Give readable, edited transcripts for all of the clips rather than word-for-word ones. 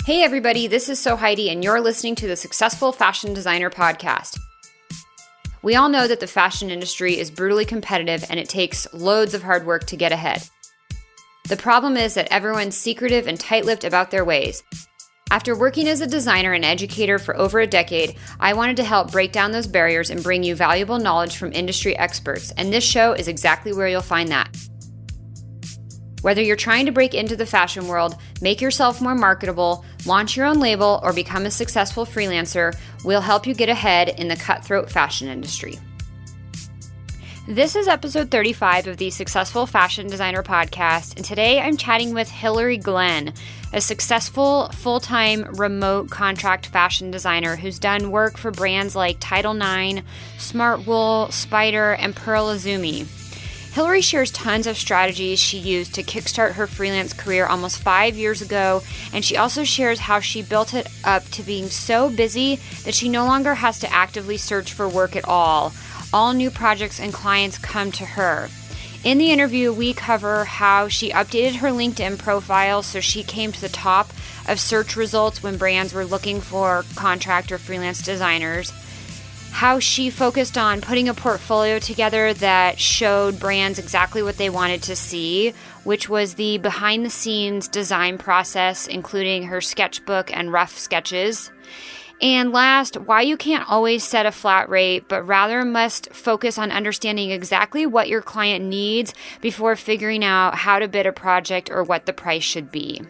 Hey everybody, this is Heidi, and you're listening to the Successful Fashion Designer Podcast. We all know that the fashion industry is brutally competitive and it takes loads of hard work to get ahead. The problem is that everyone's secretive and tight-lipped about their ways. After working as a designer and educator for over a decade, I wanted to help break down those barriers and bring you valuable knowledge from industry experts, and this show is exactly where you'll find that. Whether you're trying to break into the fashion world, make yourself more marketable, launch your own label, or become a successful freelancer, we'll help you get ahead in the cutthroat fashion industry. This is episode 35 of the Successful Fashion Designer Podcast, and today I'm chatting with Hillary Glenn, a successful full-time remote contract fashion designer who's done work for brands like Title IX, Smartwool, Spider, and Pearl Izumi. Hillary shares tons of strategies she used to kickstart her freelance career almost 5 years ago, and she also shares how she built it up to being so busy that she no longer has to actively search for work at all. All new projects and clients come to her. In the interview, we cover how she updated her LinkedIn profile so she came to the top of search results when brands were looking for contract or freelance designers, how she focused on putting a portfolio together that showed brands exactly what they wanted to see, which was the behind-the-scenes design process, including her sketchbook and rough sketches. And last, why you can't always set a flat rate, but rather must focus on understanding exactly what your client needs before figuring out how to bid a project or what the price should be.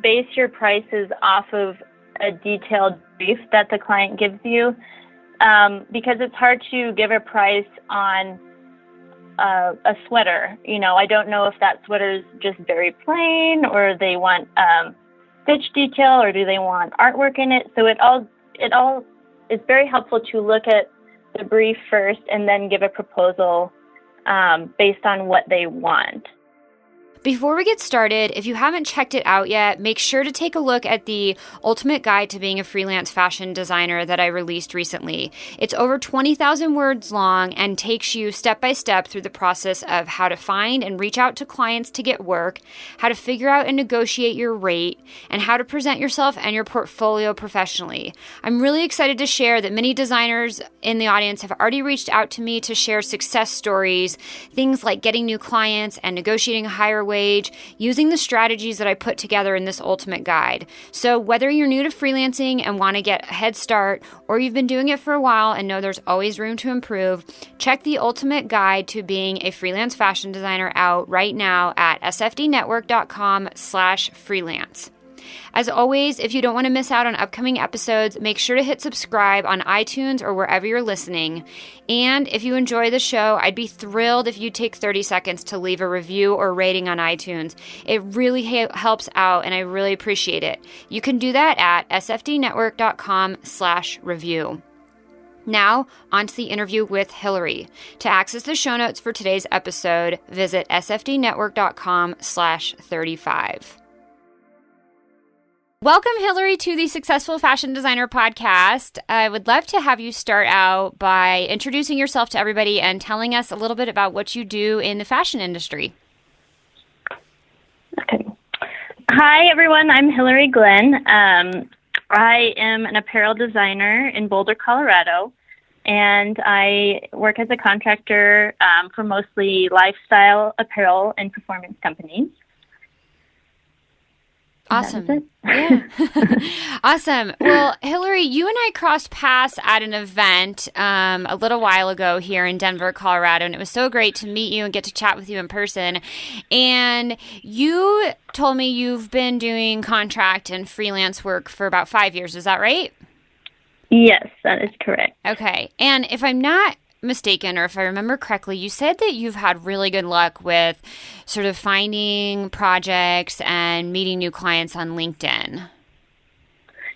Base your prices off of a detailed brief that the client gives you. Because it's hard to give a price on a sweater. You know, I don't know if that sweater is just very plain, or they want stitch detail, or do they want artwork in it. So it all is very helpful to look at the brief first and then give a proposal based on what they want. Before we get started, if you haven't checked it out yet, make sure to take a look at the Ultimate Guide to Being a Freelance Fashion Designer that I released recently. It's over 20,000 words long and takes you step by step through the process of how to find and reach out to clients to get work, how to figure out and negotiate your rate, and how to present yourself and your portfolio professionally. I'm really excited to share that many designers in the audience have already reached out to me to share success stories, things like getting new clients and negotiating a higher wage, using the strategies that I put together in this ultimate guide. So whether you're new to freelancing and want to get a head start, or you've been doing it for a while and know there's always room to improve, check the ultimate guide to being a freelance fashion designer out right now at sfdnetwork.com/freelance. As always, if you don't want to miss out on upcoming episodes, make sure to hit subscribe on iTunes or wherever you're listening. And if you enjoy the show, I'd be thrilled if you take 30 seconds to leave a review or rating on iTunes. It really helps out, and I really appreciate it. You can do that at sfdnetwork.com/review. Now, on to the interview with Hillary. To access the show notes for today's episode, visit sfdnetwork.com/35. Welcome, Hillary, to the Successful Fashion Designer Podcast. I would love to have you start out by introducing yourself to everybody and telling us a little bit about what you do in the fashion industry. Okay. Hi, everyone. I'm Hillary Glenn. I am an apparel designer in Boulder, Colorado, and I work as a contractor for mostly lifestyle apparel and performance companies. Awesome. Yeah. Awesome. Well, Hillary, you and I crossed paths at an event a little while ago here in Denver, Colorado, and it was so great to meet you and get to chat with you in person. And you told me you've been doing contract and freelance work for about 5 years. Is that right? Yes, that is correct. Okay. And if I'm not mistaken, or if I remember correctly, you said that you've had really good luck with sort of finding projects and meeting new clients on LinkedIn.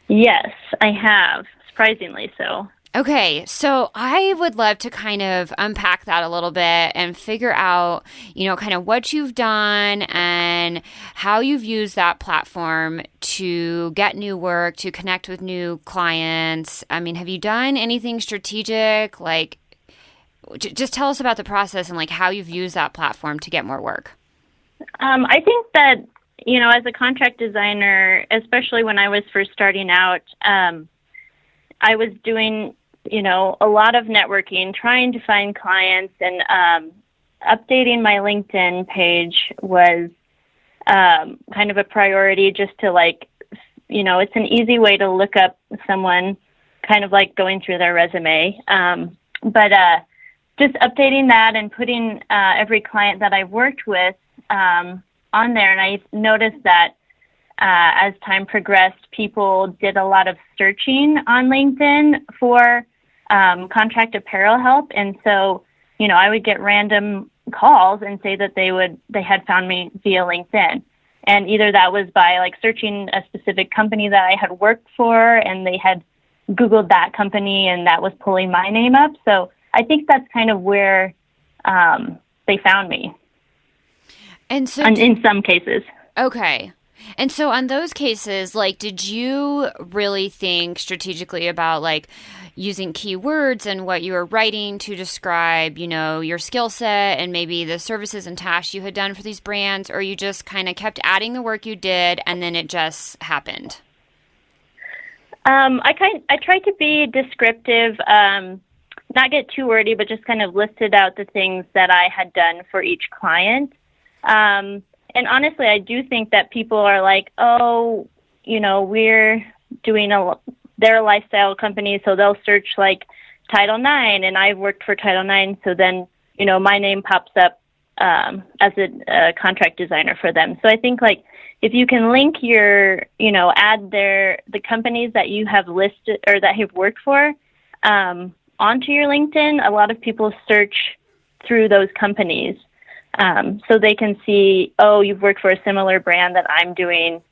Yes, I have, surprisingly so. Okay, so I would love to kind of unpack that a little bit and figure out, kind of what you've done and how you've used that platform to get new work, to connect with new clients. I mean, have you done anything strategic, like just tell us about the process and like how you've used that platform to get more work. I think that as a contract designer, especially when I was first starting out, I was doing, a lot of networking, trying to find clients, and updating my LinkedIn page was kind of a priority, just to it's an easy way to look up someone, kind of like going through their resume. But just updating that and putting every client that I've worked with on there. And I noticed that as time progressed, people did a lot of searching on LinkedIn for contract apparel help. And so, I would get random calls and say that they had found me via LinkedIn. And either that was by searching a specific company that I had worked for, and they had Googled that company, and that was pulling my name up. So I think that's kind of where they found me. And so in some cases. Okay. And so on those cases, did you really think strategically about using keywords and what you were writing to describe, your skill set and maybe the services and tasks you had done for these brands, or you just kind of kept adding the work you did and then it just happened? I tried to be descriptive, not get too wordy, but just kind of listed out the things that I had done for each client. And honestly, I do think that people are like, oh, we're doing they're a lifestyle company, so they'll search Title IX, and I've worked for Title IX, so then, my name pops up as a contract designer for them. So I think if you can link your, add the companies that you have listed or that you've worked for onto your LinkedIn, a lot of people search through those companies. So they can see, oh, you've worked for a similar brand that I'm doing,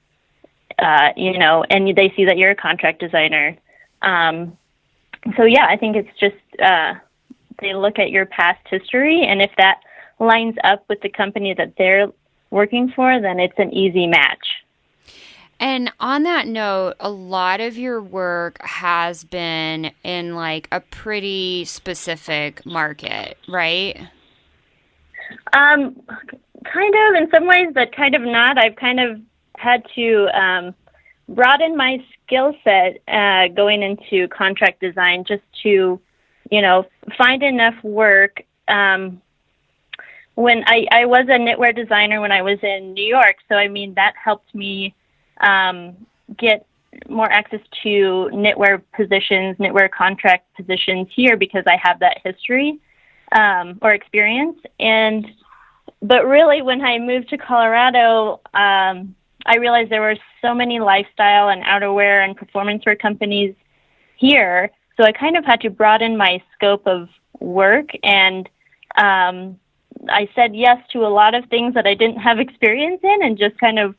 and they see that you're a contract designer. So yeah, I think it's just, they look at your past history, and if that lines up with the company that they're working for, then it's an easy match. And on that note, a lot of your work has been in a pretty specific market, right? Kind of in some ways, but kind of not. I've kind of had to broaden my skill set going into contract design, just to, find enough work. When I was a knitwear designer when I was in New York, so that helped me get more access to knitwear positions, knitwear contract positions here, because I have that history or experience. But really, when I moved to Colorado, I realized there were so many lifestyle and outerwear and performance wear companies here. So I kind of had to broaden my scope of work, and I said yes to a lot of things that I didn't have experience in, and just kind of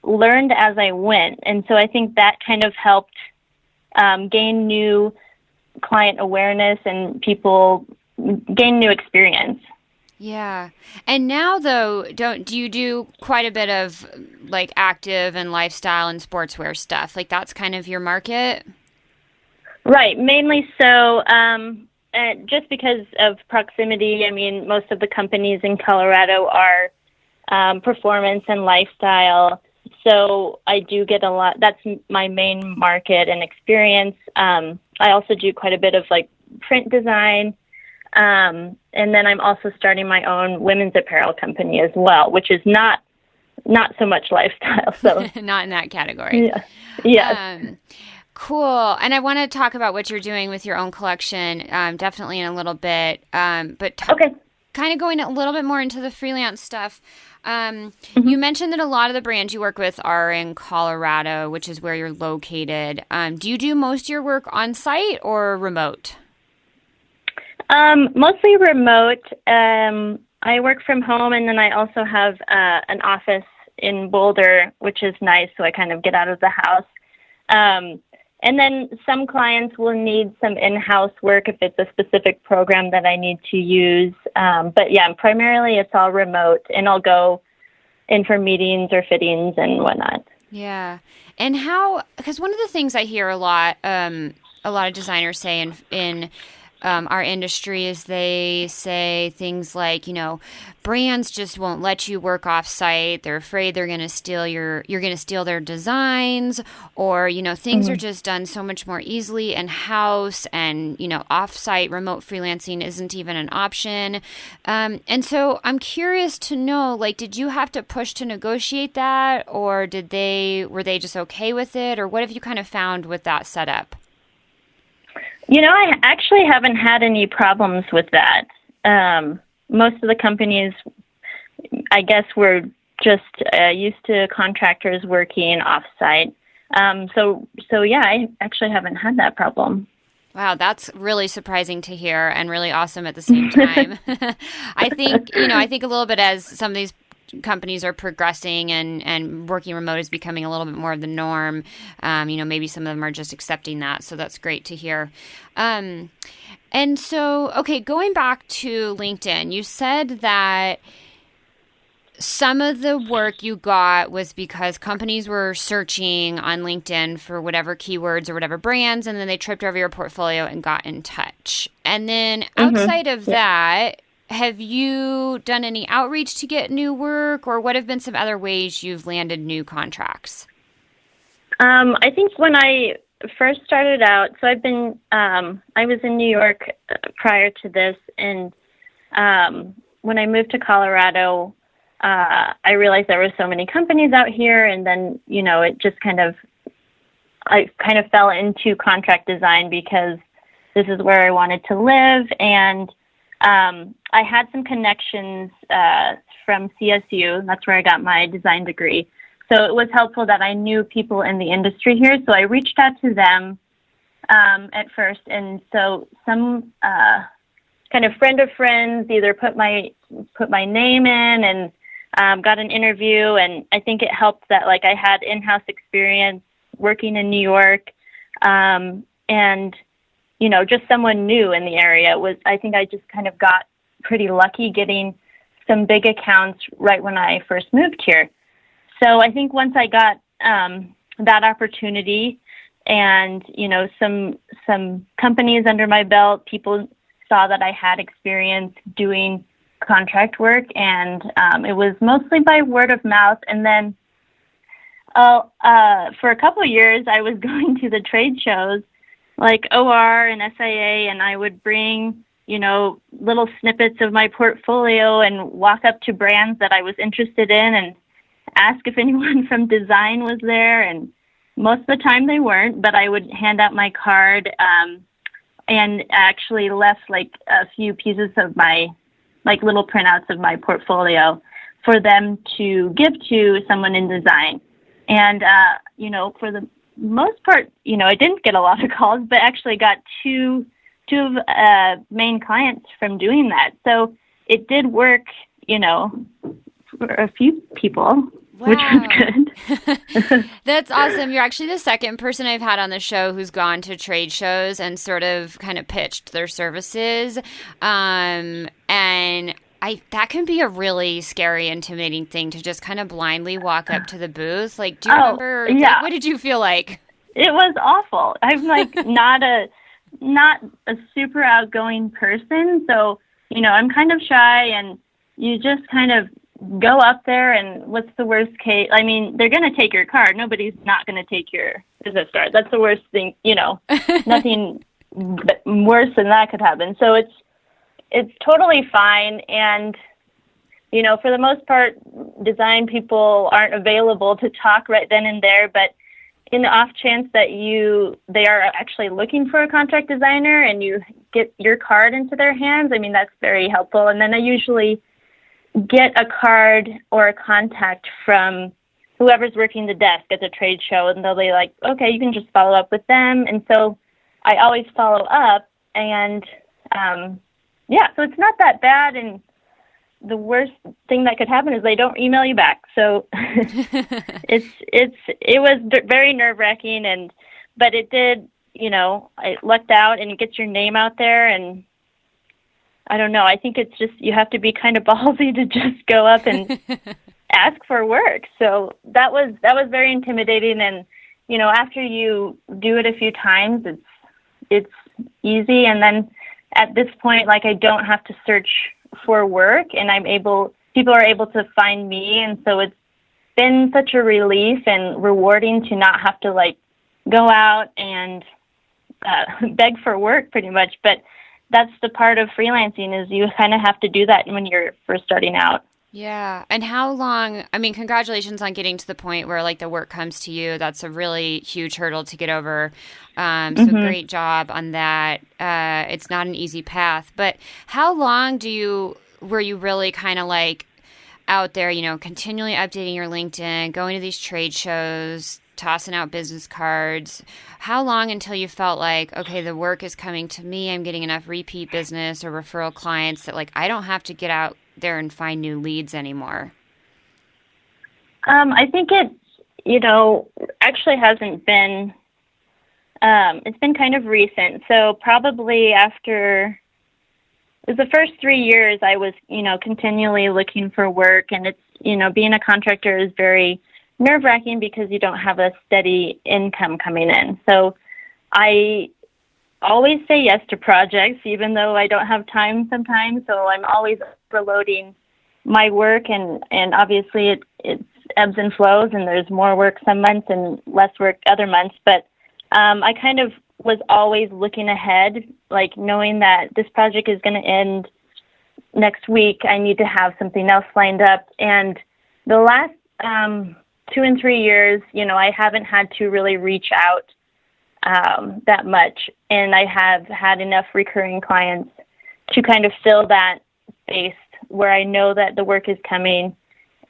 learned as I went. And so I think that kind of helped gain new client awareness, and people gain new experience. Yeah. And now, though, do you do quite a bit of active and lifestyle and sportswear stuff? That's kind of your market? Right. Mainly so. Just because of proximity, most of the companies in Colorado are performance and lifestyle. So I do get a lot. That's my main market and experience. I also do quite a bit of print design. And then I'm also starting my own women's apparel company as well, which is not so much lifestyle. So not in that category. Yeah. Yes. Cool. And I want to talk about what you're doing with your own collection, definitely in a little bit. But okay. Kind of going a little bit more into the freelance stuff. You mentioned that a lot of the brands you work with are in Colorado, which is where you're located. Do you do most of your work on site or remote? Mostly remote. I work from home, and then I also have an office in Boulder, which is nice, so I kind of get out of the house. And then some clients will need some in-house work if it's a specific program that I need to use. But yeah, primarily it's all remote, and I'll go in for meetings or fittings and whatnot. Yeah. And because one of the things I hear a lot of designers say in our industry is they say things like, brands just won't let you work off site. They're afraid they're going to steal you're going to steal their designs, or, things are just done so much more easily in house, and, off site remote freelancing isn't even an option. And so I'm curious to know, like, did you have to push to negotiate that, or were they just okay with it, or what have you kind of found with that setup? I actually haven't had any problems with that. Most of the companies, I guess, were just used to contractors working off-site. So yeah, I actually haven't had that problem. Wow, that's really surprising to hear and really awesome at the same time. I think a little bit as some of these companies are progressing and working remote is becoming a little bit more of the norm. Maybe some of them are just accepting that. So that's great to hear. And so, okay, going back to LinkedIn, you said that some of the work you got was because companies were searching on LinkedIn for whatever keywords or whatever brands, and then they tripped over your portfolio and got in touch. And then outside of that, have you done any outreach to get new work, or what have been some other ways you've landed new contracts? I think when I first started out, so I was in New York prior to this, and when I moved to Colorado, I realized there were so many companies out here, and then, it just I kind of fell into contract design because this is where I wanted to live, and I had some connections from CSU. That's where I got my design degree. So it was helpful that I knew people in the industry here. So I reached out to them at first. And so some kind of friend of friends either put my name in and got an interview. And I think it helped that, like, I had in-house experience working in New York. And just someone new in the area I think I just kind of got pretty lucky getting some big accounts right when I first moved here. So I think once I got that opportunity and, some companies under my belt, people saw that I had experience doing contract work, and it was mostly by word of mouth. And then for a couple of years, I was going to the trade shows like OR and SIA, and I would bring, little snippets of my portfolio and walk up to brands that I was interested in and ask if anyone from design was there. And most of the time they weren't, but I would hand out my card and actually left like a few pieces of my, like, little printouts of my portfolio for them to give to someone in design. And, for the most part, I didn't get a lot of calls, but actually got two main clients from doing that. So it did work, for a few people, wow, which was good. That's awesome. You're actually the second person I've had on the show who's gone to trade shows and sort of kind of pitched their services. And that can be a really scary, intimidating thing to just kind of blindly walk up to the booth. Like, do you remember? Yeah. Like, what did you feel like? It was awful. I'm like not a super outgoing person, so I'm kind of shy, and you just kind of go up there, and what's the worst case? I mean, they're going to take your card. Nobody's not going to take your business card. That's the worst thing. Nothing worse than that could happen. So it's totally fine. And, for the most part, design people aren't available to talk right then and there. But in the off chance that they are actually looking for a contract designer and you get your card into their hands, I mean, that's very helpful. And then I usually get a card or a contact from whoever's working the desk at the trade show, and they'll be like, okay, you can just follow up with them. And so I always follow up, and so it's not that bad. And the worst thing that could happen is they don't email you back. So it was very nerve-wracking, but it did, I lucked out, and it gets your name out there. And I don't know, I think it's just, you have to be kind of ballsy to just go up and ask for work. So that was very intimidating. And, after you do it a few times, it's easy. And then, at this point, like, I don't have to search for work, and people are able to find me. And so it's been such a relief and rewarding to not have to, like, go out and beg for work pretty much. But that's the part of freelancing, is you kind of have to do that when you're first starting out. Yeah. And how long, I mean, congratulations on getting to the point where like the work comes to you. That's a really huge hurdle to get over. So great job on that. It's not an easy path, but how long were you really kind of like out there, continually updating your LinkedIn, going to these trade shows, tossing out business cards? How long until you felt like, okay, the work is coming to me, I'm getting enough repeat business or referral clients that like I don't have to get out there and find new leads anymore? I think it, actually hasn't been, it's been kind of recent. So probably after, it was the first 3 years I was, continually looking for work. And it's, being a contractor is very nerve-wracking because you don't have a steady income coming in. So I always say yes to projects, even though I don't have time sometimes. So I'm always overloading my work, and obviously it ebbs and flows, and there's more work some months and less work other months. But I kind of was always looking ahead, like knowing that this project is going to end next week. I need to have something else lined up. And the last 2 and 3 years, I haven't had to really reach out that much, and I have had enough recurring clients to kind of fill that space where I know that the work is coming.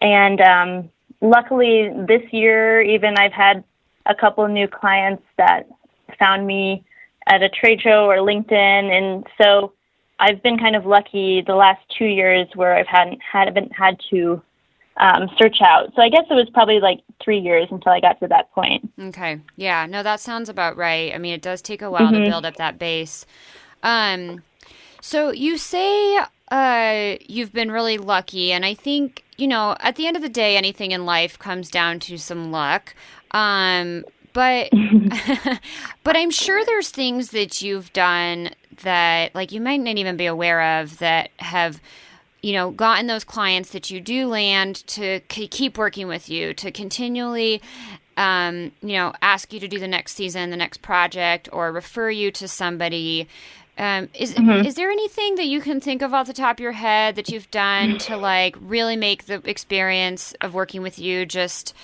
And luckily this year, even I've had a couple of new clients that found me at a trade show or LinkedIn, and so I've been kind of lucky the last 2 years where I haven't had to search out. So I guess it was probably like 3 years until I got to that point. Okay. Yeah. No, that sounds about right. I mean, it does take a while to build up that base. So you say you've been really lucky, and I think, at the end of the day, anything in life comes down to some luck. But but I'm sure there's things that you've done that like you might not even be aware of that have gotten those clients that you do land to keep working with you, to continually, ask you to do the next season, the next project, or refer you to somebody. Is there anything that you can think of off the top of your head that you've done to like really make the experience of working with you just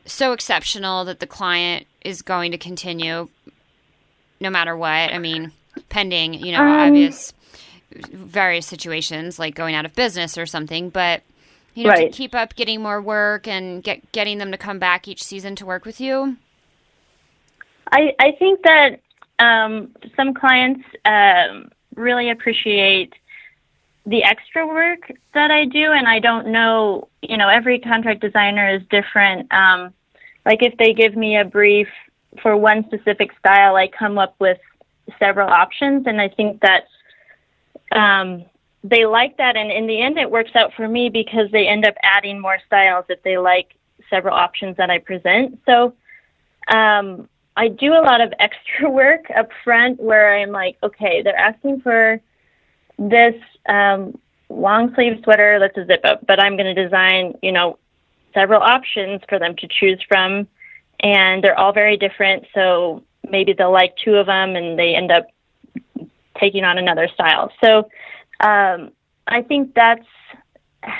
so exceptional that the client is going to continue no matter what? I mean, pending, obvious various situations like going out of business or something, but to keep up getting more work and getting them to come back each season to work with you. I think that some clients really appreciate the extra work that I do, and I don't know, every contract designer is different. Like if they give me a brief for one specific style, I come up with several options, and I think that they like that, and in the end it works out for me because they end up adding more styles if they like several options that I present. So I do a lot of extra work up front where I'm like, okay, they're asking for this long sleeve sweater that's a zip up, but I'm going to design, several options for them to choose from, and they're all very different. So maybe they'll like two of them and they end up taking on another style. So I think that's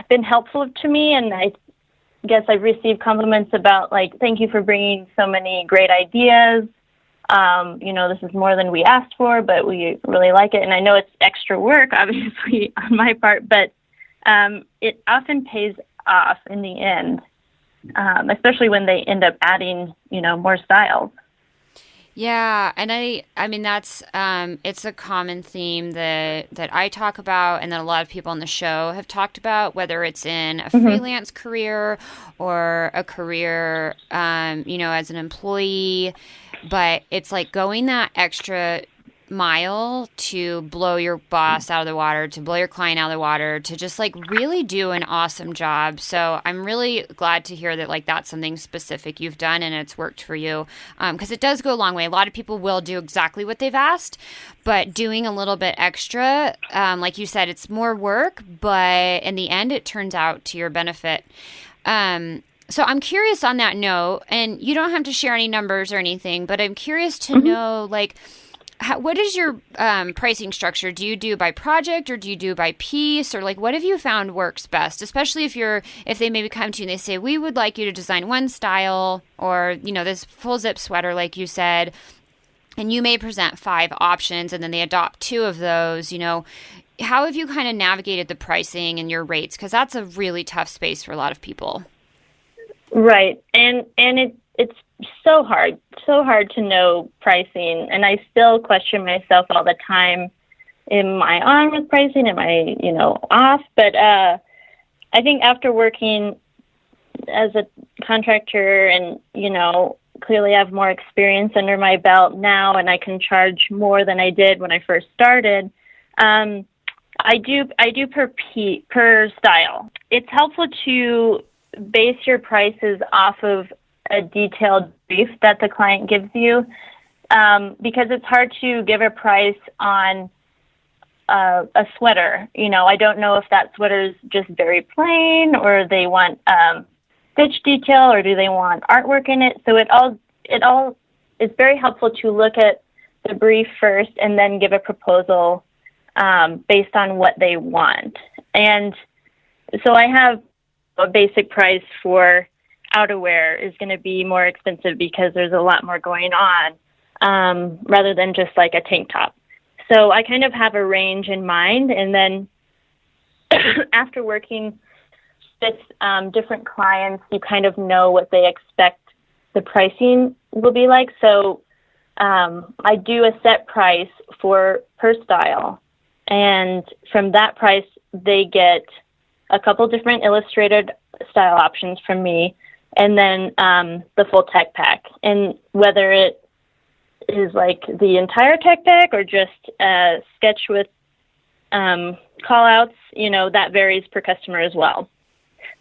been helpful to me, and I guess I've received compliments about like, thank you for bringing so many great ideas. This is more than we asked for, but we really like it. And I know it's extra work, obviously, on my part, but it often pays off in the end, especially when they end up adding, more styles. Yeah, and I mean that's it's a common theme that I talk about, and that a lot of people on the show have talked about, whether it's in a freelance career or a career, as an employee. But it's like going that extra mile to blow your boss out of the water, to blow your client out of the water, to just like really do an awesome job. So I'm really glad to hear that like that's something specific you've done and it's worked for you, because it does go a long way. A lot of people will do exactly what they've asked, but doing a little bit extra, like you said, it's more work, but in the end, it turns out to your benefit. So I'm curious on that note, and you don't have to share any numbers or anything, but I'm curious to know, like, what is your pricing structure? Do you do by project or do you do by piece, or like what have you found works best? Especially if they maybe come to you and they say, we would like you to design one style, or this full zip sweater, like you said, and you may present 5 options, and then they adopt 2 of those. How have you kind of navigated the pricing and your rates? Because that's a really tough space for a lot of people. Right. And it's so hard to know pricing. And I still question myself all the time. Am I on with pricing? Am I, off? But I think after working as a contractor and, clearly I have more experience under my belt now, and I can charge more than I did when I first started. I do per style. It's helpful to base your prices off of a detailed brief that the client gives you, because it's hard to give a price on a sweater. I don't know if that sweater is just very plain, or they want stitch detail, or do they want artwork in it. So it all is very helpful to look at the brief first and then give a proposal based on what they want. And so I have a basic price for outerwear is going to be more expensive because there's a lot more going on, rather than just like a tank top. So I kind of have a range in mind, and then after working with different clients, you kind of know what they expect the pricing will be like. So I do a set price per style, and from that price, they get a couple different illustrated style options from me, and then the full tech pack. And whether it is like the entire tech pack or just a sketch with call outs, that varies per customer as well.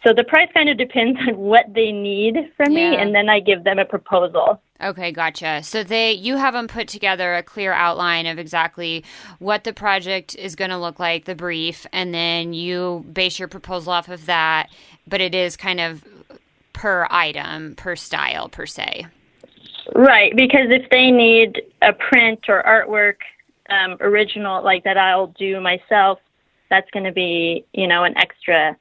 So the price kind of depends on what they need from me, and then I give them a proposal. Okay, gotcha. So you have them put together a clear outline of exactly what the project is going to look like, the brief, and then you base your proposal off of that, but it is kind of per item, per style, per se. Right, because if they need a print or artwork original like that I'll do myself, that's going to be, an extra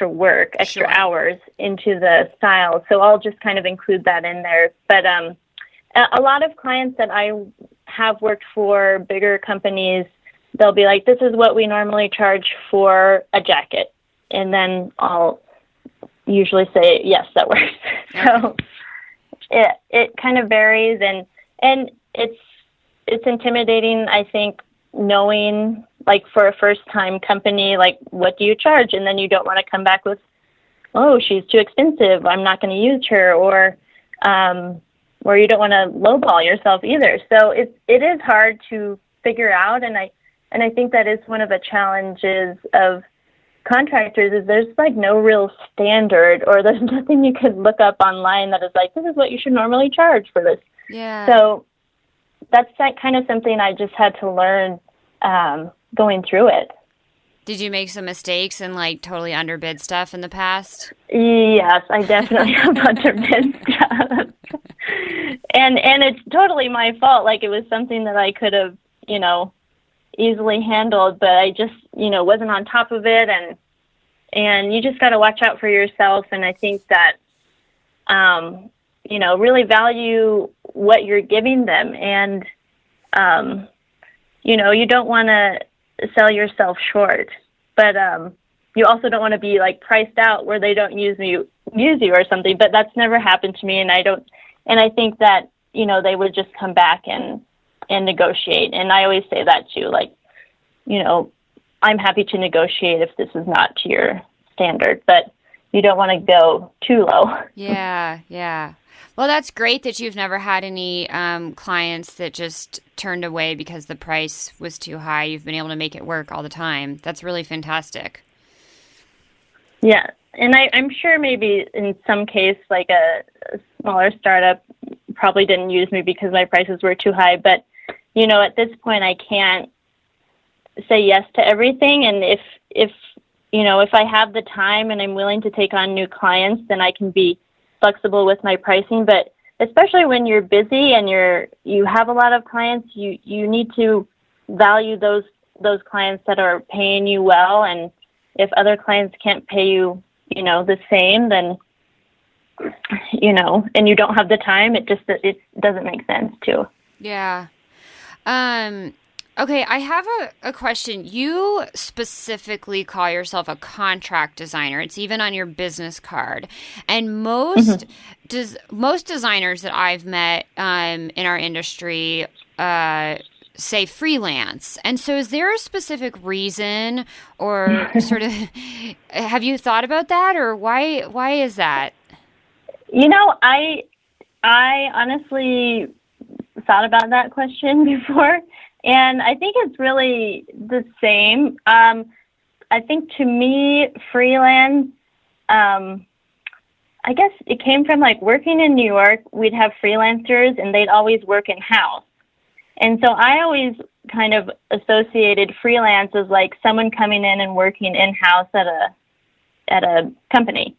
work, extra hours into the style. So I'll just kind of include that in there. But a lot of clients that I have worked for, bigger companies, they'll be like, this is what we normally charge for a jacket. And then I'll usually say, yes, that works. Okay. So it kind of varies, and it's intimidating, I think, knowing, like, for a first-time company, like, what do you charge? And then you don't want to come back with, oh, she's too expensive, I'm not going to use her, or you don't want to lowball yourself either. So it is hard to figure out, and I think that is one of the challenges of contractors, is there's, like, no real standard, or there's nothing you could look up online that is like, this is what you should normally charge for this. Yeah. So that's kind of something I just had to learn going through it. Did you make some mistakes and like totally underbid stuff in the past? Yes, I definitely have underbid stuff. And it's totally my fault. Like, it was something that I could have, easily handled, but I just, wasn't on top of it. And you just got to watch out for yourself. And I think that, really value what you're giving them. And, you don't want to sell yourself short, but you also don't want to be like priced out where they don't use you or something. But that's never happened to me. And I think that, they would just come back and negotiate. And I always say that too, like, I'm happy to negotiate if this is not to your standard, but you don't want to go too low. Yeah. Well, that's great that you've never had any clients that just turned away because the price was too high. You've been able to make it work all the time. That's really fantastic. Yeah. And I'm sure maybe in some case, like a smaller startup probably didn't use me because my prices were too high. But, at this point, I can't say yes to everything. And if I have the time and I'm willing to take on new clients, then I can be flexible with my pricing. But especially when you're busy and you have a lot of clients, you need to value those clients that are paying you well. And if other clients can't pay you, the same, then, and you don't have the time, it doesn't make sense too. Yeah. Okay, I have a question. You specifically call yourself a contract designer. It's even on your business card. And most designers that I've met in our industry say freelance. And so is there a specific reason or sort of have you thought about that, or why is that? I honestly thought about that question before, and I think it's really the same. I think to me, freelance, I guess it came from like working in New York. We'd have freelancers and they'd always work in-house. And so I always kind of associated freelance as like someone coming in and working in-house at a company.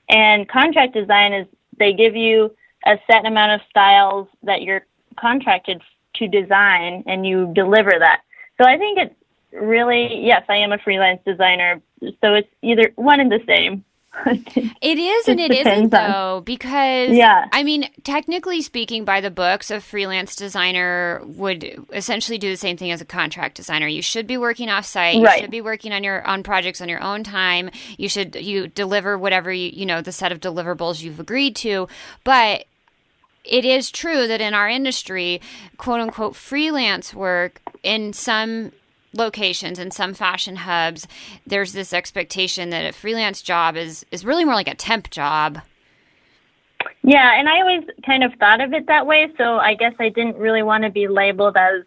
And contract design is they give you a set amount of styles that you're contracted to design and you deliver that. So I think it's really, yes, I am a freelance designer. So it's either one and the same. It is and it isn't, though, because, I mean, technically speaking, by the books, a freelance designer would essentially do the same thing as a contract designer. You should be working off-site. You should be working on projects on your own time. You deliver whatever, the set of deliverables you've agreed to. But it is true that in our industry, quote-unquote, freelance work in some locations and some fashion hubs, there's this expectation that a freelance job is really more like a temp job. Yeah, and I always kind of thought of it that way, so I guess I didn't really want to be labeled as,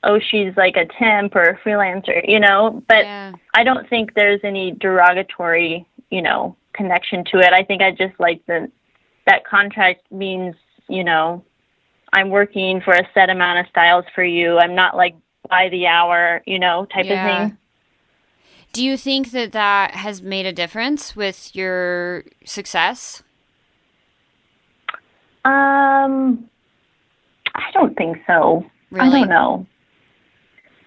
oh, she's like a temp or a freelancer, but I don't think there's any derogatory, connection to it. I think I just like that contract means, I'm working for a set amount of styles for you. I'm not like by the hour, type of thing. Do you think that has made a difference with your success? I don't think so. Really? I don't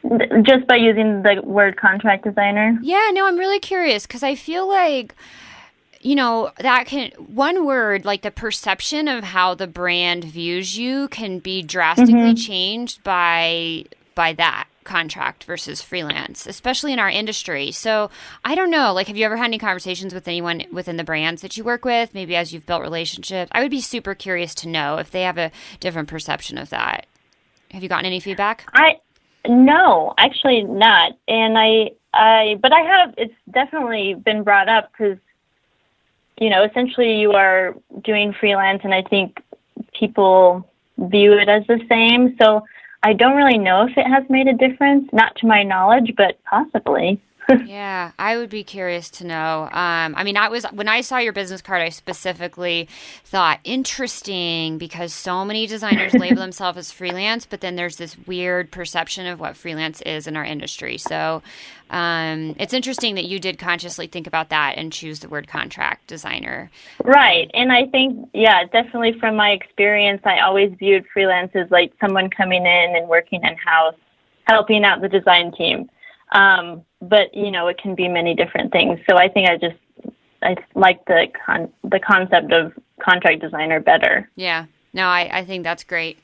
know. Just by using the word contract designer? Yeah, no, I'm really curious because I feel like, that can, one word, like the perception of how the brand views you can be drastically changed by that contract versus freelance, especially in our industry. So I don't know, like, have you ever had any conversations with anyone within the brands that you work with, maybe as you've built relationships? I would be super curious to know if they have a different perception of that. Have you gotten any feedback? No, actually not. And but I have, it's definitely been brought up because, essentially you are doing freelance and I think people view it as the same. So I don't really know if it has made a difference, not to my knowledge, but possibly. Yeah, I would be curious to know. When I saw your business card, I specifically thought, interesting, because so many designers label themselves as freelance, but then there's this weird perception of what freelance is in our industry. So it's interesting that you did consciously think about that and choose the word contract designer. Right. And I think, definitely from my experience, I always viewed freelance as like someone coming in and working in-house, helping out the design team. But it can be many different things. So I think I like the concept of contract designer better. Yeah. No, I think that's great.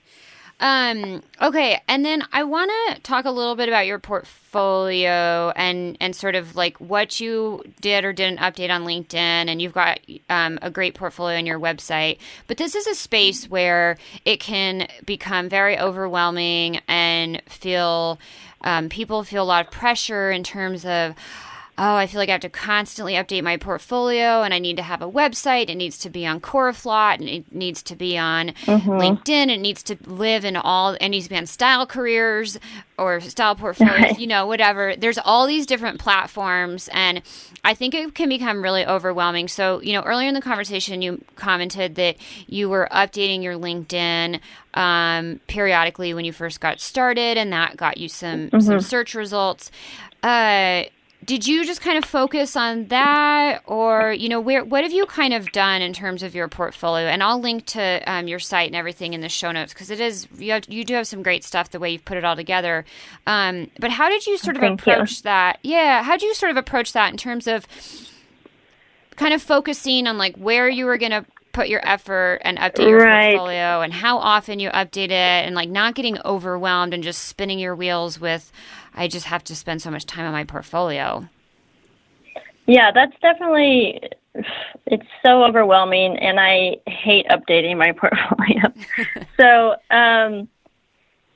Okay. And then I want to talk a little bit about your portfolio and sort of like what you did or didn't update on LinkedIn. And you've got a great portfolio on your website. But this is a space where it can become very overwhelming and people feel a lot of pressure in terms of, oh, I feel like I have to constantly update my portfolio and I need to have a website. It needs to be on Coreflot and it needs to be on LinkedIn. It needs to live in it needs to be on Style Careers or Style Portfolios, whatever. There's all these different platforms and I think it can become really overwhelming. So, earlier in the conversation, you commented that you were updating your LinkedIn periodically when you first got started and that got you some search results. Did you just kind of focus on that or, what have you kind of done in terms of your portfolio? And I'll link to your site and everything in the show notes because you do have some great stuff the way you've put it all together. But how did you sort of approach that? Yeah. How did you sort of approach that in terms of kind of focusing on like where you were going to put your effort and update your portfolio and how often you update it and like not getting overwhelmed and just spinning your wheels with, I just have to spend so much time on my portfolio? Yeah, that's definitely, it's so overwhelming and I hate updating my portfolio. So I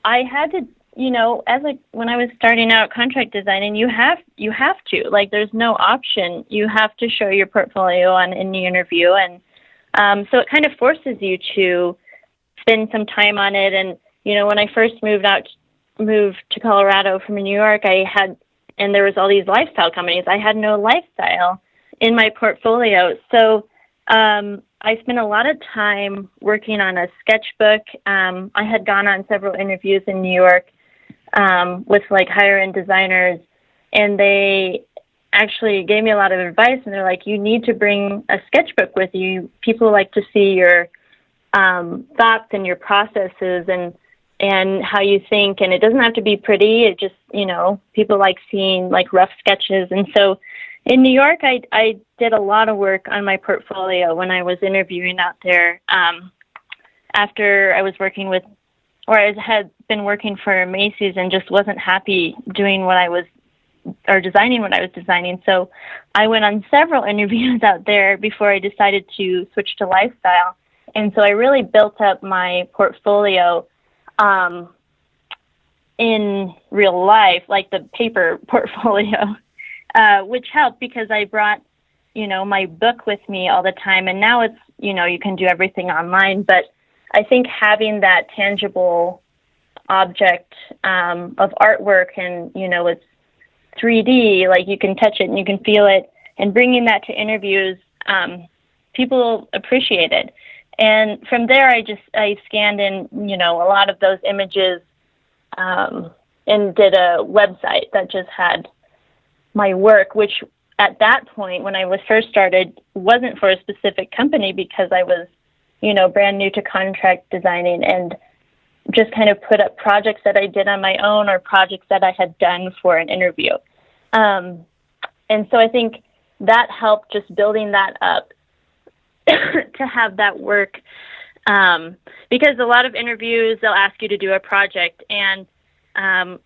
had to, when I was starting out contract designing, you have to, like, there's no option. You have to show your portfolio on any interview. And so it kind of forces you to spend some time on it. And, when I first moved to Colorado from New York, and there was all these lifestyle companies. I had no lifestyle in my portfolio. So I spent a lot of time working on a sketchbook. I had gone on several interviews in New York with like higher end designers, and they actually gave me a lot of advice, and they're like, you need to bring a sketchbook with you. People like to see your thoughts and your processes and how you think, and it doesn't have to be pretty. It just, people like seeing like rough sketches. And so in New York, I did a lot of work on my portfolio when I was interviewing out there. After I was working with, or I had been working for Macy's and just wasn't happy doing designing what I was designing. So I went on several interviews out there before I decided to switch to lifestyle. And so I really built up my portfolio in real life, like the paper portfolio, which helped because I brought, my book with me all the time. And now it's, you can do everything online. But I think having that tangible object of artwork and, it's 3D, like you can touch it and you can feel it, and bringing that to interviews, people appreciate it. And from there, I scanned in, a lot of those images and did a website that just had my work, which at that point, when I was first started, wasn't for a specific company because I was, brand new to contract designing and just kind of put up projects that I did on my own or projects that I had done for an interview. And so I think that helped just building that up to have that work, because a lot of interviews, they'll ask you to do a project, and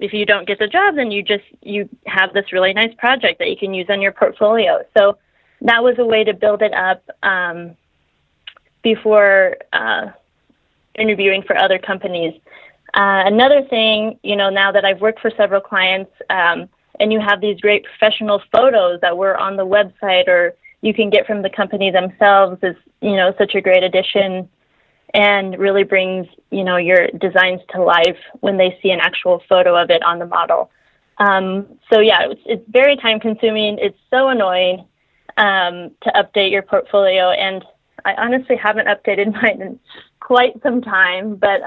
if you don't get the job, then you have this really nice project that you can use on your portfolio. So that was a way to build it up before interviewing for other companies. Another thing, now that I've worked for several clients, and you have these great professional photos that were on the website or you can get from the company themselves, is, such a great addition and really brings, your designs to life when they see an actual photo of it on the model. So yeah, it's very time consuming. It's so annoying to update your portfolio. And I honestly haven't updated mine in quite some time, but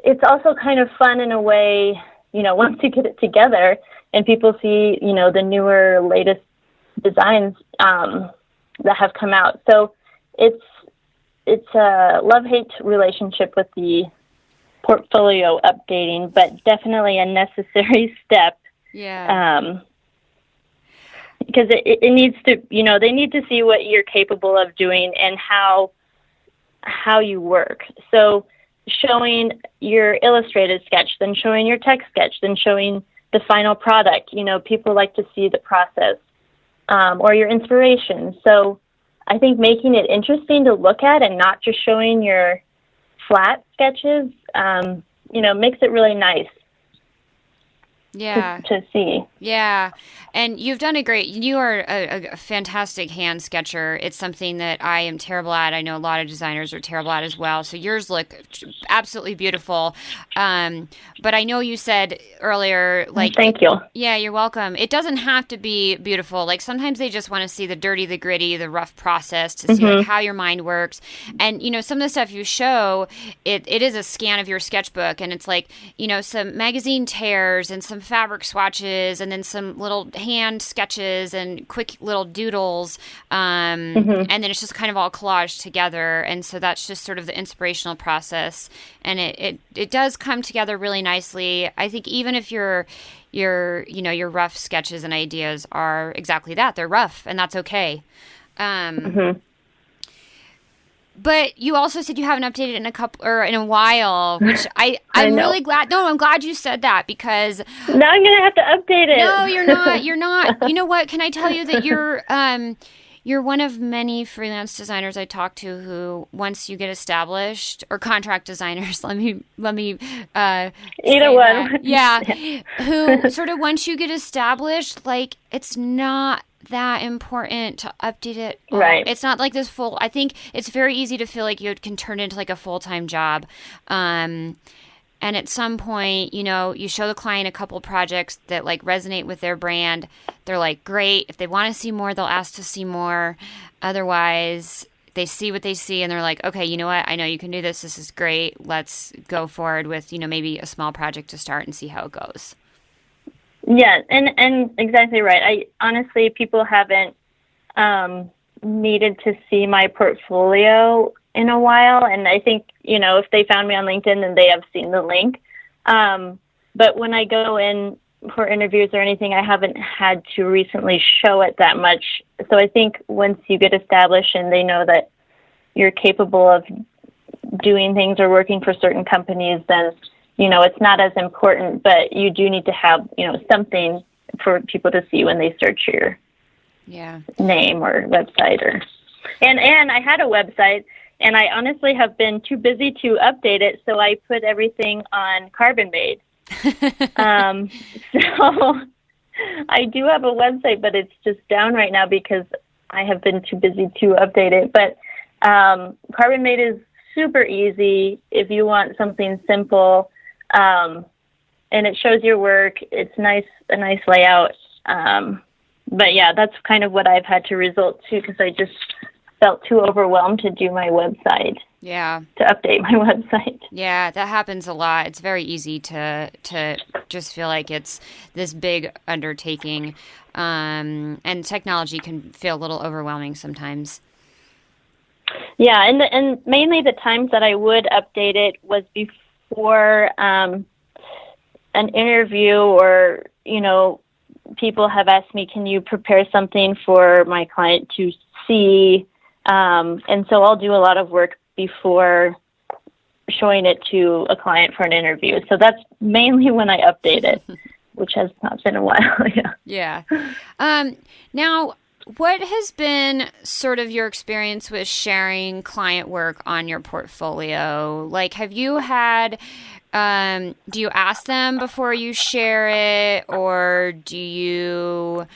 it's also kind of fun in a way, once you get it together and people see, the newer, latest designs that have come out. So it's a love-hate relationship with the portfolio updating, but definitely a necessary step. Yeah. Because it needs to, they need to see what you're capable of doing and how you work. So showing your illustrated sketch, then showing your text sketch, then showing the final product. People like to see the process or your inspiration. So I think making it interesting to look at and not just showing your flat sketches, makes it really nice. Yeah. to see. Yeah. And you are a fantastic hand sketcher. It's something that I am terrible at. I know a lot of designers are terrible at as well. So yours look absolutely beautiful. But I know you said earlier, like, Thank you. yeah, you're welcome. It doesn't have to be beautiful. Like sometimes they just want to see the dirty, the gritty, the rough process to see like how your mind works. And, some of the stuff you show, it is a scan of your sketchbook, and it's like, some magazine tears and some fabric swatches and then some little hand sketches and quick little doodles. And then it's just kind of all collaged together. And so that's just sort of the inspirational process. And it does come together really nicely. I think even if your rough sketches and ideas are exactly that, they're rough, and that's okay. But you also said you haven't updated in a while, which I'm really glad. No, I'm glad you said that, because now I'm going to have to update it. No, you're not. You're not. You know what? Can I tell you that you're one of many freelance designers I talk to who, once you get established, or contract designers, let me either one. Yeah. Who sort of, once you get established, like, it's not that important to update it. Right. It's not like this I think it's very easy to feel like you can turn it into like a full-time job. And at some point, you show the client a couple projects that like resonate with their brand. They're like, great. If they want to see more, they'll ask to see more. Otherwise, they see what they see and they're like, okay, you know what? I know you can do this. This is great. Let's go forward with, maybe a small project to start and see how it goes. Yeah, and exactly right. I honestly, people haven't needed to see my portfolio in a while, and I think, if they found me on LinkedIn, then they have seen the link. But when I go in for interviews or anything, I haven't had to recently show it that much. So I think once you get established and they know that you're capable of doing things or working for certain companies, then it's not as important, but you do need to have, something for people to see when they search your name or website. And I had a website, and I honestly have been too busy to update it, so I put everything on Carbon Made. So I do have a website, but it's just down right now because I have been too busy to update it. But Carbon Made is super easy if you want something simple. And it shows your work. It's a nice layout. But yeah, that's kind of what I've had to resort to, because I just felt too overwhelmed to do my website. Yeah. To update my website. Yeah, that happens a lot. It's very easy to just feel like it's this big undertaking. And technology can feel a little overwhelming sometimes. Yeah, and mainly the times that I would update it was before an interview, or, people have asked me, can you prepare something for my client to see? And so I'll do a lot of work before showing it to a client for an interview. So that's mainly when I update it, which has not been a while. Yeah. Now, what has been sort of your experience with sharing client work on your portfolio? Like, have you had, do you ask them before you share it, or do you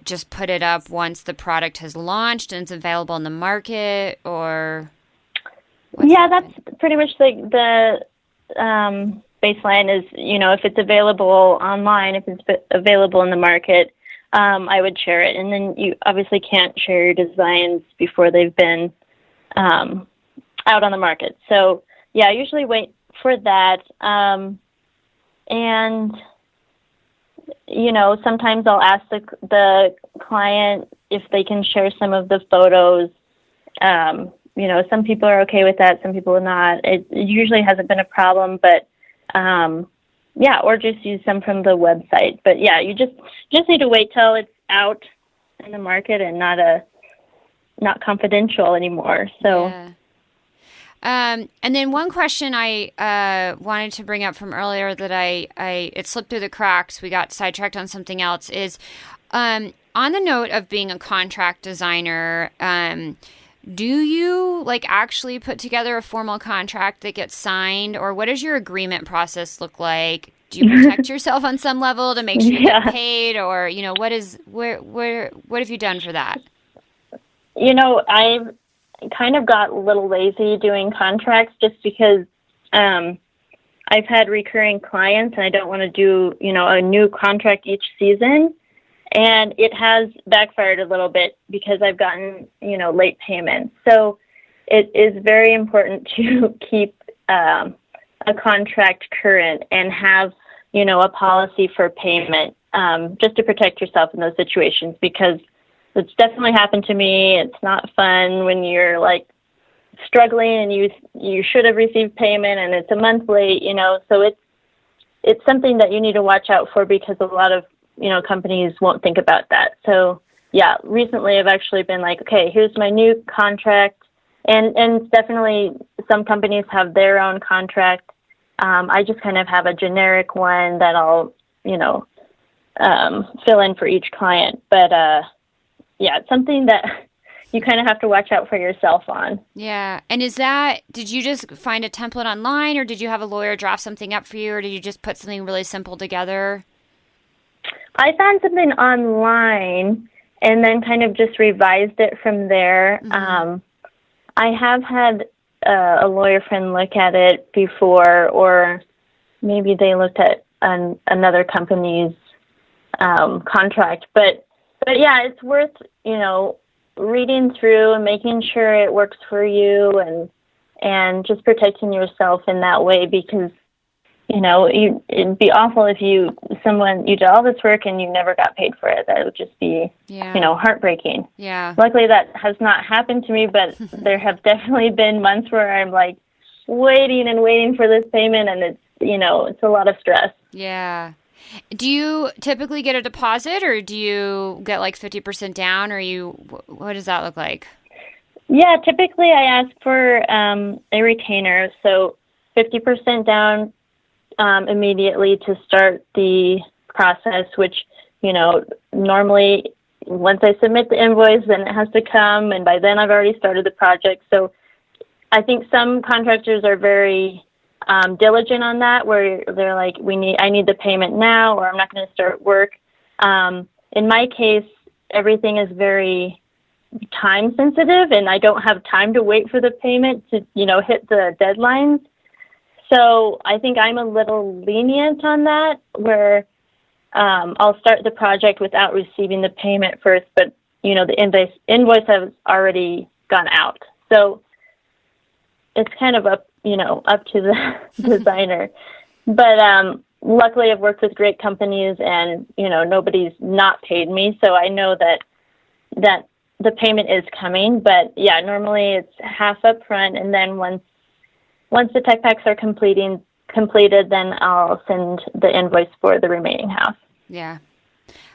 just put it up once the product has launched and it's available in the market, or? Yeah, that's pretty much the baseline is, if it's available online, if it's available in the market, I would share it. And then you obviously can't share your designs before they've been out on the market. So yeah, I usually wait for that. And sometimes I'll ask the client if they can share some of the photos. Some people are okay with that, some people are not. It usually hasn't been a problem, but or just use some from the website. But yeah, you just need to wait till it's out in the market and not confidential anymore. So. Yeah. And then one question I wanted to bring up from earlier that it slipped through the cracks, we got sidetracked on something else, is on the note of being a contract designer, do you actually put together a formal contract that gets signed, or what does your agreement process look like? do you protect yourself on some level to make sure you get paid, or what have you done for that? I've kind of got a little lazy doing contracts just because I've had recurring clients and I don't want to do, a new contract each season. And it has backfired a little bit because I've gotten, late payments. So it is very important to keep a contract current and have, a policy for payment just to protect yourself in those situations, because it's definitely happened to me. It's not fun when you're like struggling and you should have received payment and it's a month late, so it's something that you need to watch out for, because a lot of, companies won't think about that. So yeah, recently I've actually been like, okay, here's my new contract, and definitely some companies have their own contract. I just kind of have a generic one that I'll, fill in for each client. But yeah, it's something that you kind of have to watch out for yourself on. Yeah. And did you just find a template online, or did you have a lawyer draft something up for you, or did you just put something really simple together? I found something online and then kind of just revised it from there. Mm-hmm. I have had a lawyer friend look at it before, or maybe they looked at another company's contract. But yeah, it's worth, reading through and making sure it works for you, and just protecting yourself in that way, because it'd be awful if you did all this work and you never got paid for it. That would just be, heartbreaking. Yeah. Luckily that has not happened to me, but there have definitely been months where I'm like waiting and waiting for this payment, and it's, it's a lot of stress. Yeah. Do you typically get a deposit, or do you get like 50% down, or what does that look like? Yeah, typically I ask for a retainer, so 50% down immediately to start the process, which, normally once I submit the invoice, then it has to come, and by then I've already started the project. So I think some contractors are very diligent on that, where they're like, I need the payment now, or I'm not going to start work. In my case, everything is very time sensitive, and I don't have time to wait for the payment to, hit the deadlines. So I think I'm a little lenient on that, where I'll start the project without receiving the payment first, but, the invoice has already gone out. So it's kind of up to the designer. But luckily I've worked with great companies, and, nobody's not paid me. So I know that the payment is coming. But yeah, normally it's half up front, and then once the tech packs are completed, then I'll send the invoice for the remaining half. Yeah.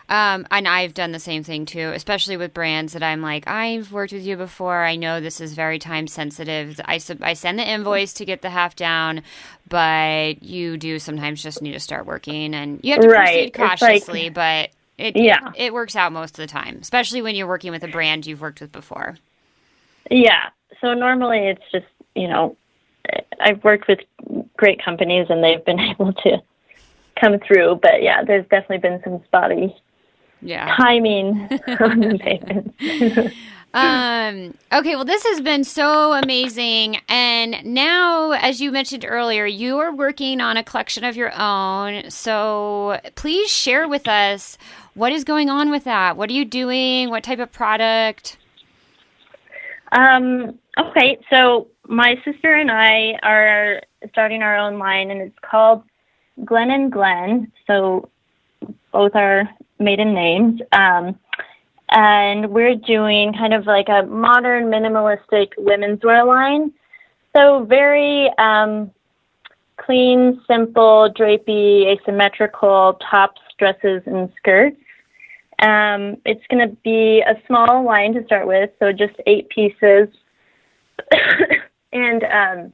And I've done the same thing too, especially with brands that I'm like, I've worked with you before. I know this is very time sensitive. I send the invoice to get the half down, but you do sometimes just need to start working, and you have to proceed cautiously, but it works out most of the time, especially when you're working with a brand you've worked with before. Yeah. So normally it's just, I've worked with great companies and they've been able to come through, but yeah, there's definitely been some spotty timing on the payments. Okay, well, this has been so amazing. And now, as you mentioned earlier, you are working on a collection of your own. So please share with us what is going on with that. What are you doing? What type of product? Okay, so my sister and I are starting our own line, and it's called Glen and Glen. So both are maiden names. And we're doing kind of like a modern minimalistic women's wear line. So very clean, simple, drapey, asymmetrical tops, dresses, and skirts. It's going to be a small line to start with, so just 8 pieces. And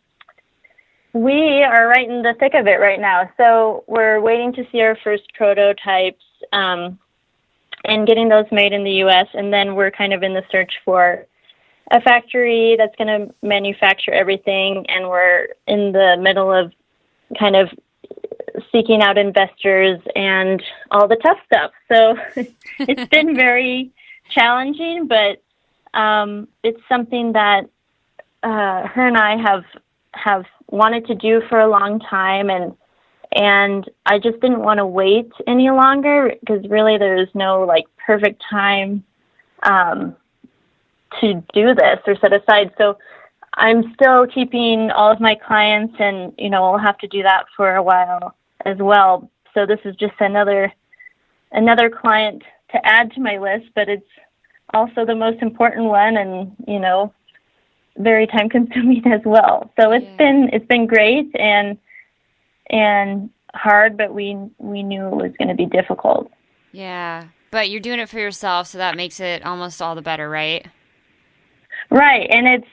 we are right in the thick of it right now. So we're waiting to see our first prototypes and getting those made in the U.S. And then we're kind of in the search for a factory that's going to manufacture everything. And we're in the middle of kind of seeking out investors and all the tough stuff. So it's been very challenging, but it's something that her and I have wanted to do for a long time, and I just didn't want to wait any longer, because really there's no like perfect time to do this or set aside. So I'm still keeping all of my clients, and I'll have to do that for a while as well. So this is just another client to add to my list, but it's also the most important one, and very time consuming as well. So it's been great and hard, but we knew it was going to be difficult. Yeah, but you're doing it for yourself, so that makes it almost all the better, right? Right, and it's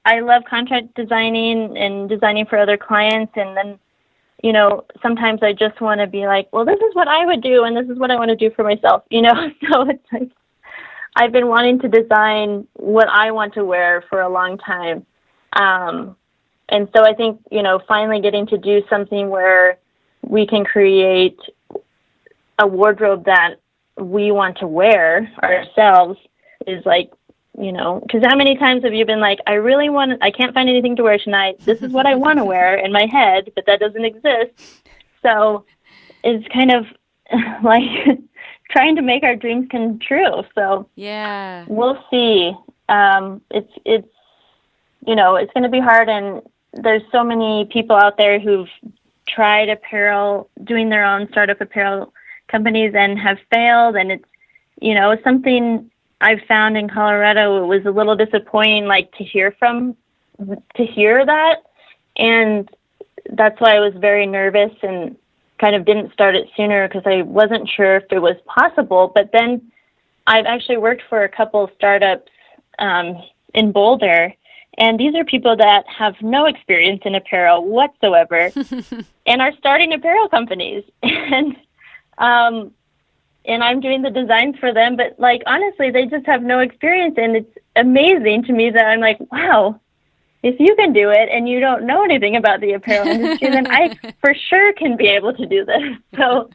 I love contract designing and designing for other clients, and then sometimes I just want to be like, well, this is what I would do, and this is what I want to do for myself, So it's like I've been wanting to design what I want to wear for a long time. And so I think, finally getting to do something where we can create a wardrobe that we want to wear ourselves is like, because how many times have you been like, I can't find anything to wear tonight. This is what I want to wear in my head, but that doesn't exist. So it's kind of like trying to make our dreams come true. So yeah, we'll see. It's it's going to be hard, and there's so many people out there who've tried apparel, doing their own startup apparel companies, and have failed. And it's something I've found in Colorado. It was a little disappointing, like to hear that, and that's why I was very nervous and kind of didn't start it sooner, because I wasn't sure if it was possible. But then I've actually worked for a couple startups in Boulder, and these are people that have no experience in apparel whatsoever and are starting apparel companies. And I'm doing the designs for them, but like, honestly, they just have no experience. And it's amazing to me that I'm like, wow, if you can do it and you don't know anything about the apparel industry, then I for sure can be able to do this. So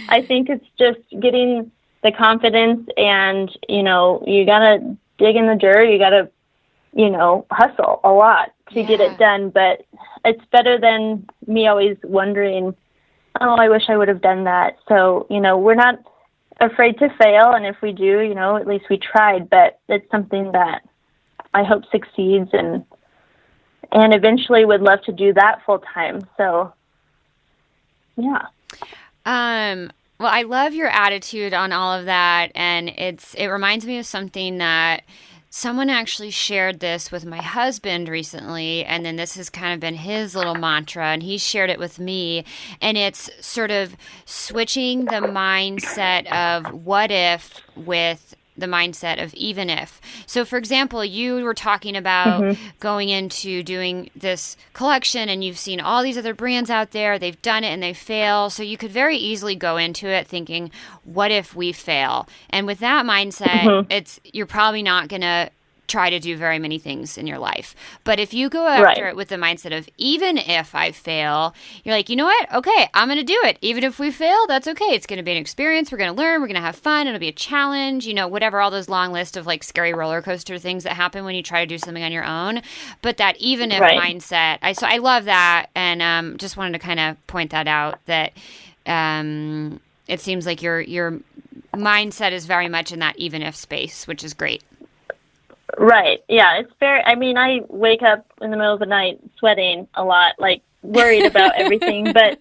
I think it's just getting the confidence, and, you got to dig in the dirt. You got to, hustle a lot to get it done. But it's better than me always wondering, oh, I wish I would have done that. So, we're not afraid to fail. And if we do, at least we tried. But it's something that I hope succeeds, and eventually would love to do that full time. So, yeah. Well, I love your attitude on all of that. And it reminds me of something that someone actually shared this with my husband recently, and then this has kind of been his little mantra, and he shared it with me, and it's sort of switching the mindset of what if with the mindset of even if. So, for example, you were talking about going into doing this collection, and you've seen all these other brands out there, they've done it and they fail. So you could very easily go into it thinking, what if we fail? And with that mindset, you're probably not going to try to do very many things in your life. But if you go after it with the mindset of even if I fail, you're like, you know what? Okay, I'm going to do it. Even if we fail, that's okay. It's going to be an experience. We're going to learn. We're going to have fun. It'll be a challenge, whatever, all those long list of like scary roller coaster things that happen when you try to do something on your own. But that even if mindset, I love that. And just wanted to kind of point that out, that it seems like your mindset is very much in that even if space, which is great. Right. Yeah, it's fair. I mean, I wake up in the middle of the night sweating a lot, like worried about everything. But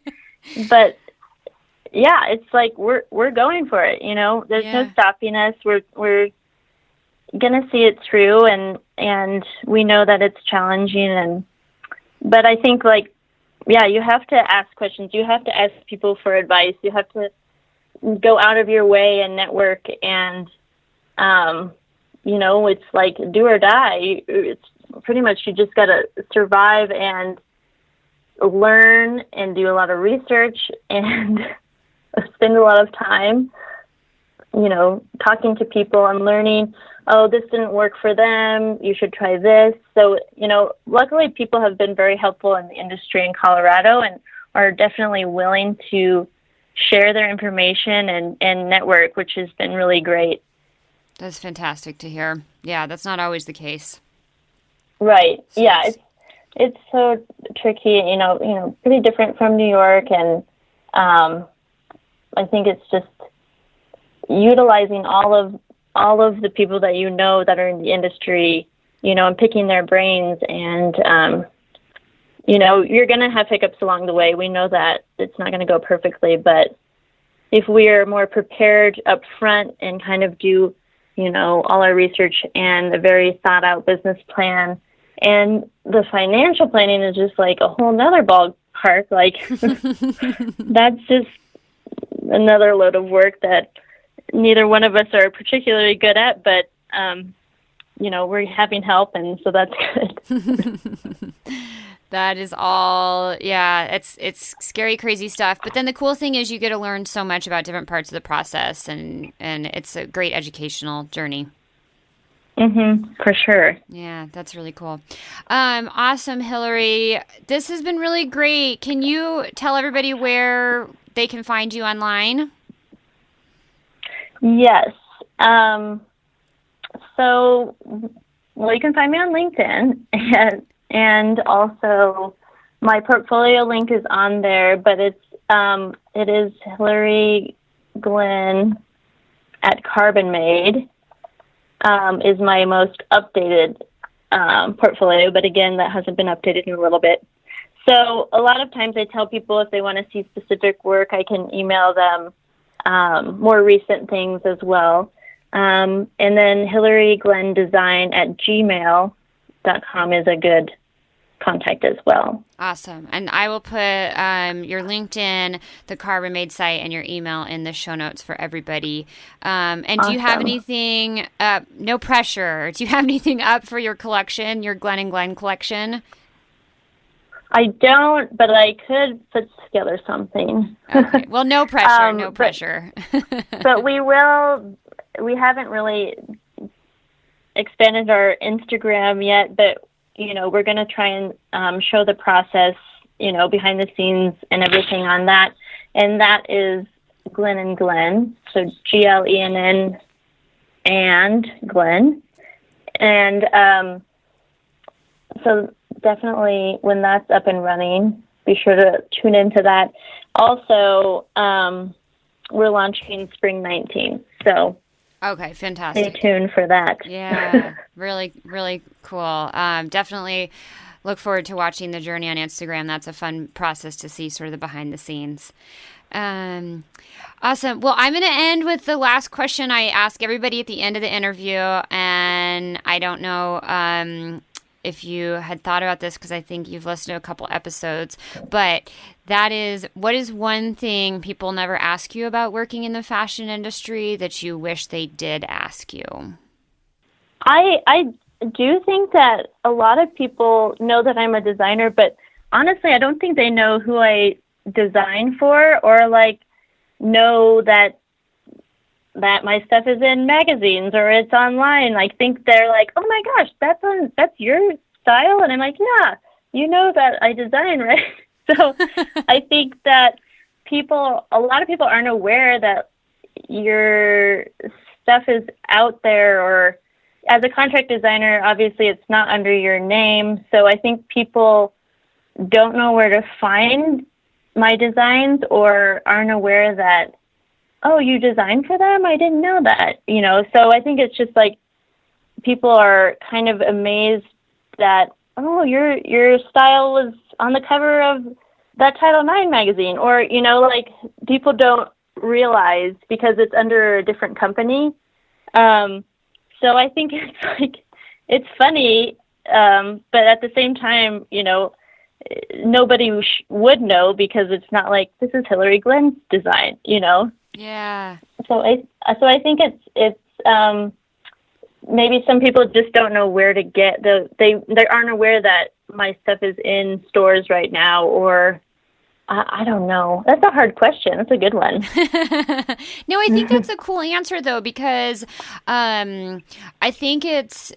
yeah, it's like we're going for it. There's no stopping us. We're gonna see it through, and we know that it's challenging. But I think you have to ask questions. You have to ask people for advice. You have to go out of your way and network, and it's like do or die. It's pretty much, you just got to survive and learn and do a lot of research and spend a lot of time, talking to people and learning, oh, this didn't work for them, you should try this. So, luckily people have been very helpful in the industry in Colorado, and are definitely willing to share their information and network, which has been really great. That's fantastic to hear. Yeah, that's not always the case. Right. So yeah, it's so tricky, pretty different from New York, and I think it's just utilizing all of the people that that are in the industry, and picking their brains, and you're going to have hiccups along the way. We know that it's not going to go perfectly, but if we are more prepared up front and kind of do, all our research and a very thought out business plan, and the financial planning is just like a whole nother ballpark. Like that's just another load of work that neither one of us are particularly good at, but, we're having help, and so that's good. That is all, yeah, it's scary, crazy stuff. But then the cool thing is you get to learn so much about different parts of the process, and it's a great educational journey. For sure. Yeah, that's really cool. Awesome, Hillary. This has been really great. Can you tell everybody where they can find you online? Yes. So, you can find me on LinkedIn, and also my portfolio link is on there, but it is Hillary Glenn at Carbon Made is my most updated portfolio, but again, that hasn't been updated in a little bit. So a lot of times I tell people if they want to see specific work, I can email them more recent things as well. And then HillaryGlennDesign@gmail.com is a good contact as well. Awesome. And I will put your LinkedIn, the Carbon Made site, and your email in the show notes for everybody. And Awesome. Do you have anything, no pressure, do you have anything up for your collection, your Glenn & Glenn collection? I don't, but I could put together something. Okay. Well, no pressure, no pressure. But we haven't really expanded our Instagram yet, but, we're going to try and show the process, behind the scenes and everything on that. And that is Glenn & Glenn, so GLENN and Glenn. And so definitely when that's up and running, be sure to tune into that. Also, we're launching Spring 19, so okay, fantastic. stay tuned for that. Yeah, really, really cool. Definitely look forward to watching the journey on Instagram. That's a fun process to see sort of the behind the scenes. Awesome. Well, I'm going to end with the last question I ask everybody at the end of the interview, and I don't know if you had thought about this because I think you've listened to a couple episodes, but that is, what is one thing people never ask you about working in the fashion industry that you wish they did ask you? I do think that a lot of people know that I'm a designer, but honestly, I don't think they know who I design for, or know that my stuff is in magazines or it's online. Think they're like, oh my gosh, that's your style, and I'm like, yeah, that I design, right? So I think that a lot of people aren't aware that your stuff is out there, or as a contract designer, obviously it's not under your name. So I think people don't know where to find my designs, or aren't aware that, oh, you design for them? I didn't know that, So I think it's just people are kind of amazed that, oh, your style was on the cover of that Title IX magazine, or, people don't realize because it's under a different company. So I think it's funny, but at the same time, nobody would know because it's not like this is Hillary Glenn's design, Yeah. So I think it's maybe some people just don't know where to get they aren't aware that my stuff is in stores right now, or I don't know. That's a hard question. That's a good one. No, I think that's a cool answer though, because I think it's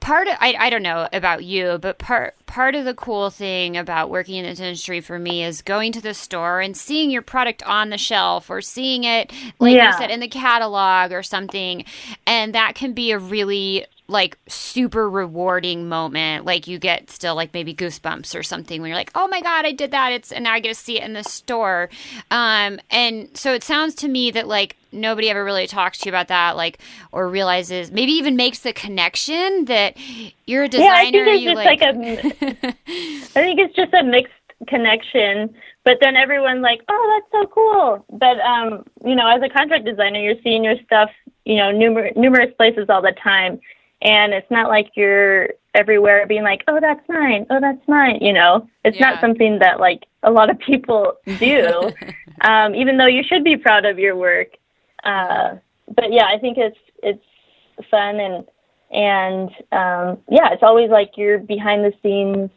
part of, I don't know about you, but part of the cool thing about working in this industry for me is going to the store and seeing your product on the shelf or seeing it, like you said, in the catalog or something. And that can be a really like super rewarding moment. Like you get still like maybe goosebumps or something when you're like, oh my God, I did that. And now I get to see it in the store. And so it sounds to me that like nobody ever really talks to you about that, like, or realizes, maybe even makes the connection that you're a designer. Yeah, I think it's just a mixed connection, but then everyone's like, oh, that's so cool. But, as a contract designer, you're seeing your stuff, numerous places all the time. And it's not like you're everywhere being like, oh, that's mine. Oh, that's mine. It's not something that like a lot of people do, even though you should be proud of your work. But yeah, I think it's fun and it's always like you're behind the scenes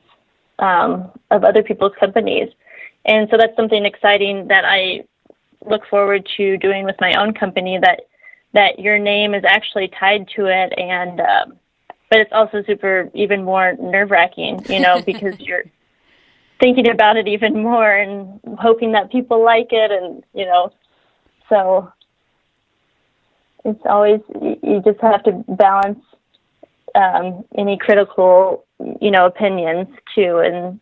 of other people's companies. And so that's something exciting that I look forward to doing with my own company, that your name is actually tied to it. And, but it's also even more nerve-wracking, because you're thinking about it even more and hoping that people like it. And, so it's always, you just have to balance any critical, opinions too. And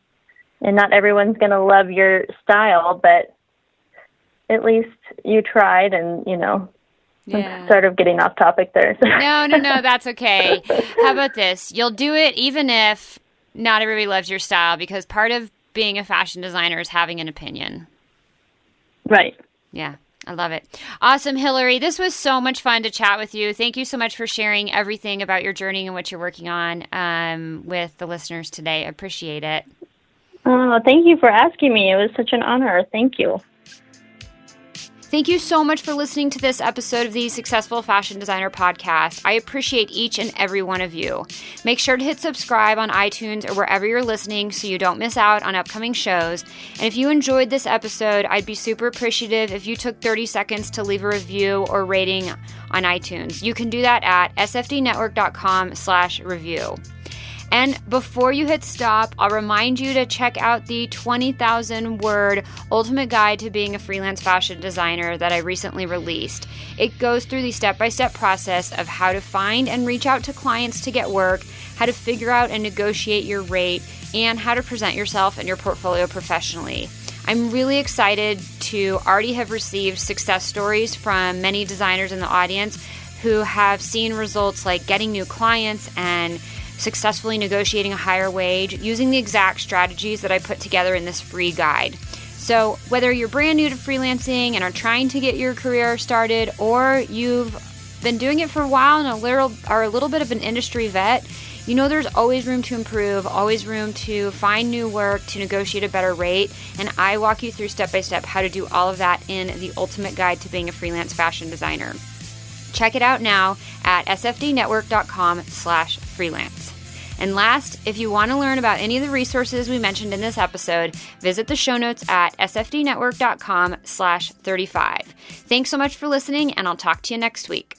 not everyone's going to love your style, but at least you tried and, I'm sort of getting off topic there. So. No, that's okay. How about this? You'll do it even if not everybody loves your style, because part of being a fashion designer is having an opinion. Right. Yeah, I love it. Awesome, Hillary. This was so much fun to chat with you. Thank you so much for sharing everything about your journey and what you're working on with the listeners today. I appreciate it. Oh, thank you for asking me. It was such an honor. Thank you. Thank you so much for listening to this episode of the Successful Fashion Designer Podcast. I appreciate each and every one of you. Make sure to hit subscribe on iTunes or wherever you're listening so you don't miss out on upcoming shows. And if you enjoyed this episode, I'd be super appreciative if you took 30 seconds to leave a review or rating on iTunes. You can do that at sfdnetwork.com/review. And before you hit stop, I'll remind you to check out the 20,000 word ultimate guide to being a freelance fashion designer that I recently released. It goes through the step-by-step process of how to find and reach out to clients to get work, how to figure out and negotiate your rate, and how to present yourself and your portfolio professionally. I'm really excited to already have received success stories from many designers in the audience who have seen results like getting new clients and successfully negotiating a higher wage using the exact strategies that I put together in this free guide. So whether you're brand new to freelancing and are trying to get your career started, or you've been doing it for a while and are a little bit of an industry vet, there's always room to improve, always room to find new work, to negotiate a better rate. And I walk you through step by step how to do all of that in the ultimate guide to being a freelance fashion designer. Check it out now at sfdnetwork.com/freelance. And last, if you want to learn about any of the resources we mentioned in this episode, visit the show notes at sfdnetwork.com/35. Thanks so much for listening, and I'll talk to you next week.